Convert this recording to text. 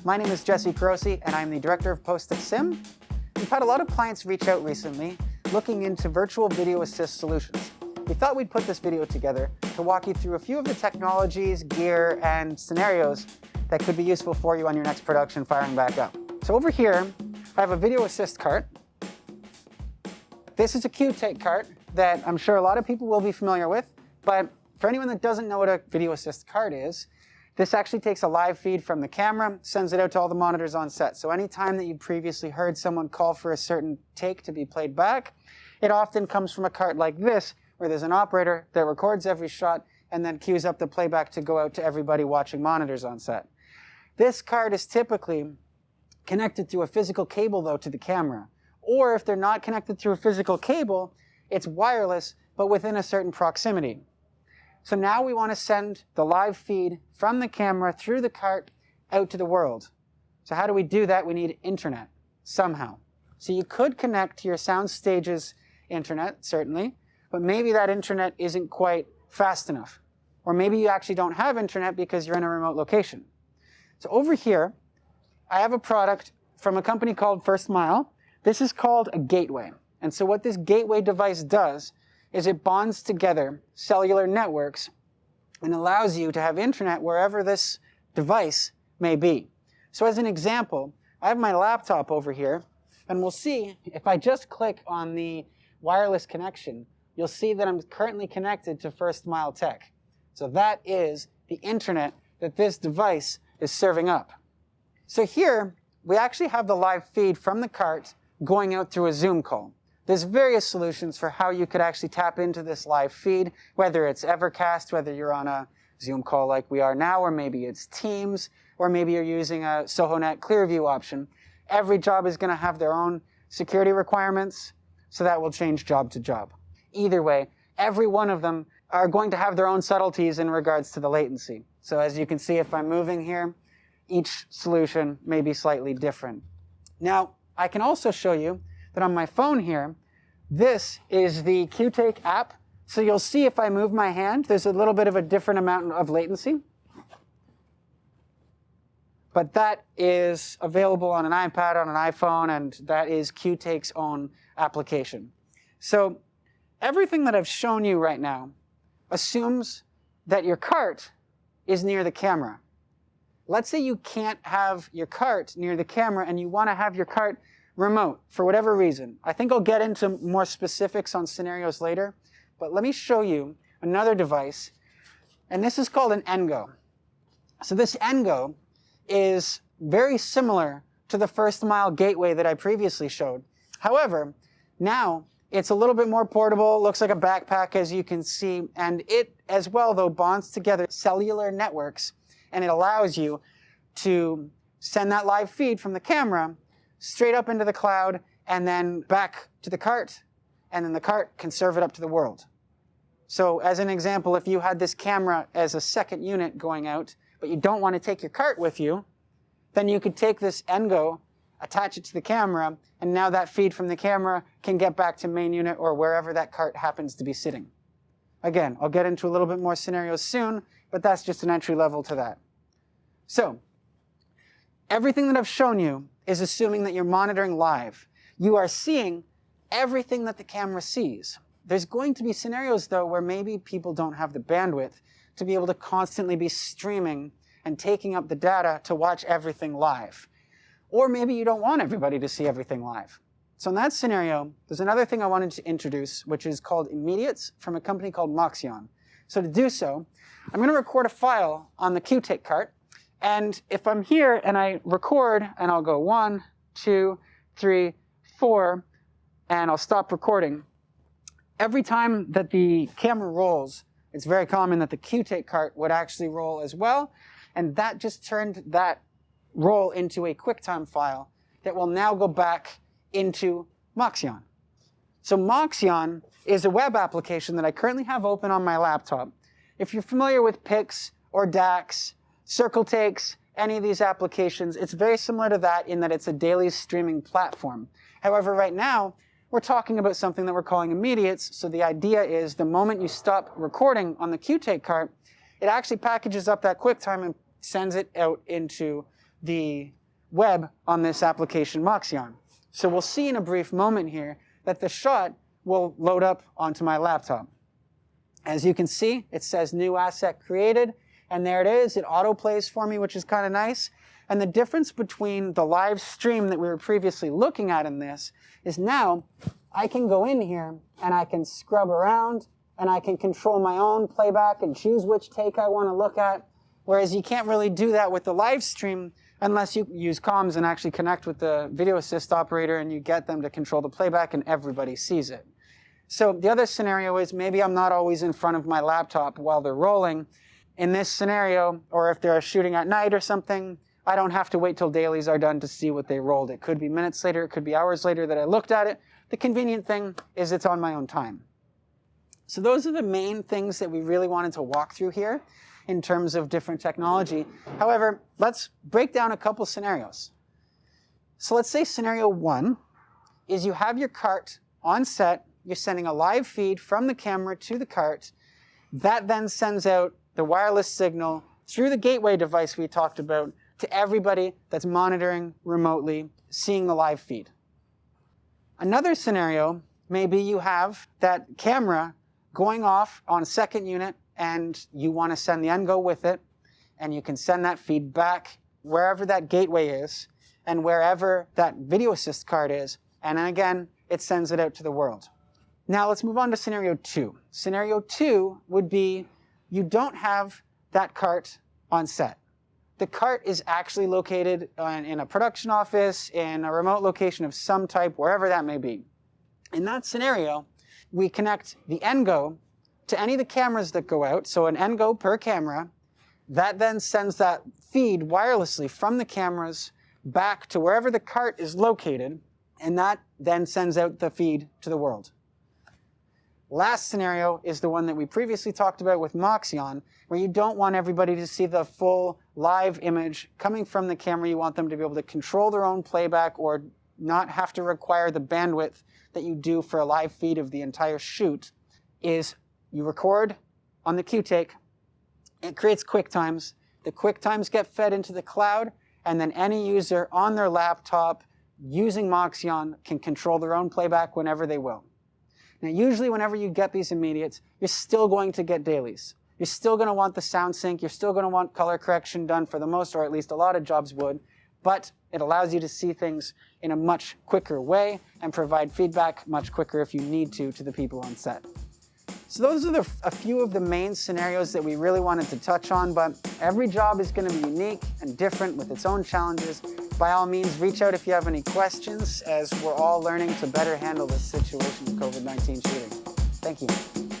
My name is Jesse Carosi, and I'm the Director of Post@Sim. We've had a lot of clients reach out recently looking into virtual video assist solutions. We thought we'd put this video together to walk you through a few of the technologies, gear, and scenarios that could be useful for you on your next production firing back up. So over here, I have a video assist cart. This is a Q-Take cart that I'm sure a lot of people will be familiar with, but for anyone that doesn't know what a video assist cart is, this actually takes a live feed from the camera, sends it out to all the monitors on set. So anytime that you previously heard someone call for a certain take to be played back, it often comes from a cart like this, where there's an operator that records every shot and then queues up the playback to go out to everybody watching monitors on set. This cart is typically connected through a physical cable, though, to the camera. Or if they're not connected through a physical cable, it's wireless, but within a certain proximity. So now we want to send the live feed from the camera through the cart out to the world. So how do we do that? We need internet, somehow. So you could connect to your soundstage's internet, certainly, but maybe that internet isn't quite fast enough. Or maybe you actually don't have internet because you're in a remote location. So over here, I have a product from a company called First Mile. This is called a gateway. And so what this gateway device does is it bonds together cellular networks and allows you to have internet wherever this device may be. So as an example, I have my laptop over here, and we'll see if I just click on the wireless connection, you'll see that I'm currently connected to First Mile Tech. So that is the internet that this device is serving up. So here, we actually have the live feed from the cart going out through a Zoom call. There's various solutions for how you could actually tap into this live feed, whether it's Evercast, whether you're on a Zoom call like we are now, or maybe it's Teams, or maybe you're using a SohoNet Clearview option. Every job is going to have their own security requirements, so that will change job to job. Either way, every one of them are going to have their own subtleties in regards to the latency. So as you can see, if I'm moving here, each solution may be slightly different. Now, I can also show you that on my phone here, this is the Q-Take app. So you'll see if I move my hand, there's a little bit of a different amount of latency. But that is available on an iPad, on an iPhone, and that is Q-Take's own application. So everything that I've shown you right now assumes that your cart is near the camera. Let's say you can't have your cart near the camera and you want to have your cart remote for whatever reason. I think I'll get into more specifics on scenarios later, but let me show you another device, and this is called an NGO. So this NGO is very similar to the First Mile gateway that I previously showed. However, now it's a little bit more portable, looks like a backpack as you can see, and it as well though bonds together cellular networks, and it allows you to send that live feed from the camera straight up into the cloud and then back to the cart, and then the cart can serve it up to the world. So as an example, if you had this camera as a second unit going out, but you don't want to take your cart with you, then you could take this NGO, attach it to the camera, and now that feed from the camera can get back to main unit or wherever that cart happens to be sitting. Again, I'll get into a little bit more scenarios soon, but that's just an entry level to that. So, everything that I've shown you is assuming that you're monitoring live. You are seeing everything that the camera sees. There's going to be scenarios, though, where maybe people don't have the bandwidth to be able to constantly be streaming and taking up the data to watch everything live. Or maybe you don't want everybody to see everything live. So in that scenario, there's another thing I wanted to introduce, which is called Immediates from a company called Moxion. So to do so, I'm going to record a file on the Q-Take cart. And if I'm here and I record, and I'll go 1, 2, 3, 4, and I'll stop recording, every time that the camera rolls, it's very common that the Q-Take cart would actually roll as well. And that just turned that roll into a QuickTime file that will now go back into Moxion. So Moxion is a web application that I currently have open on my laptop. If you're familiar with Pix or DAX, Circle Takes, any of these applications, it's very similar to that in that it's a daily streaming platform. However, right now, we're talking about something that we're calling immediates. So the idea is the moment you stop recording on the Q-Take cart, it actually packages up that QuickTime and sends it out into the web on this application Moxion. So we'll see in a brief moment here that the shot will load up onto my laptop. As you can see, it says new asset created, and there it is. It autoplays for me, which is kind of nice. And the difference between the live stream that we were previously looking at in this is now I can go in here and I can scrub around and I can control my own playback and choose which take I want to look at. Whereas you can't really do that with the live stream unless you use comms and actually connect with the video assist operator and you get them to control the playback and everybody sees it. So the other scenario is maybe I'm not always in front of my laptop while they're rolling. In this scenario, or if they're shooting at night or something, I don't have to wait till dailies are done to see what they rolled. It could be minutes later, it could be hours later that I looked at it. The convenient thing is it's on my own time. So those are the main things that we really wanted to walk through here in terms of different technology. However, let's break down a couple scenarios. So let's say scenario one is you have your cart on set, you're sending a live feed from the camera to the cart. That then sends out the wireless signal through the gateway device we talked about to everybody that's monitoring remotely, seeing the live feed. Another scenario, maybe you have that camera going off on a second unit and you want to send the NGO with it, and you can send that feed back wherever that gateway is and wherever that video assist card is, and then again, it sends it out to the world. Now let's move on to scenario two. Scenario two would be you don't have that cart on set. The cart is actually located in a production office, in a remote location of some type, wherever that may be. In that scenario, we connect the NGO to any of the cameras that go out, so an NGO per camera. That then sends that feed wirelessly from the cameras back to wherever the cart is located, and that then sends out the feed to the world. Last scenario is the one that we previously talked about with Moxion, where you don't want everybody to see the full live image coming from the camera. You want them to be able to control their own playback or not have to require the bandwidth that you do for a live feed of the entire shoot. Is you record on the QTake, it creates QuickTimes. The QuickTimes get fed into the cloud, and then any user on their laptop using Moxion can control their own playback whenever they will. Now, usually whenever you get these immediates, you're still going to get dailies. You're still going to want the sound sync. You're still going to want color correction done for the most, or at least a lot of jobs would. But it allows you to see things in a much quicker way and provide feedback much quicker if you need to the people on set. So those are a few of the main scenarios that we really wanted to touch on, but every job is going to be unique and different with its own challenges. By all means, reach out if you have any questions, as we're all learning to better handle this situation with COVID-19 shooting. Thank you.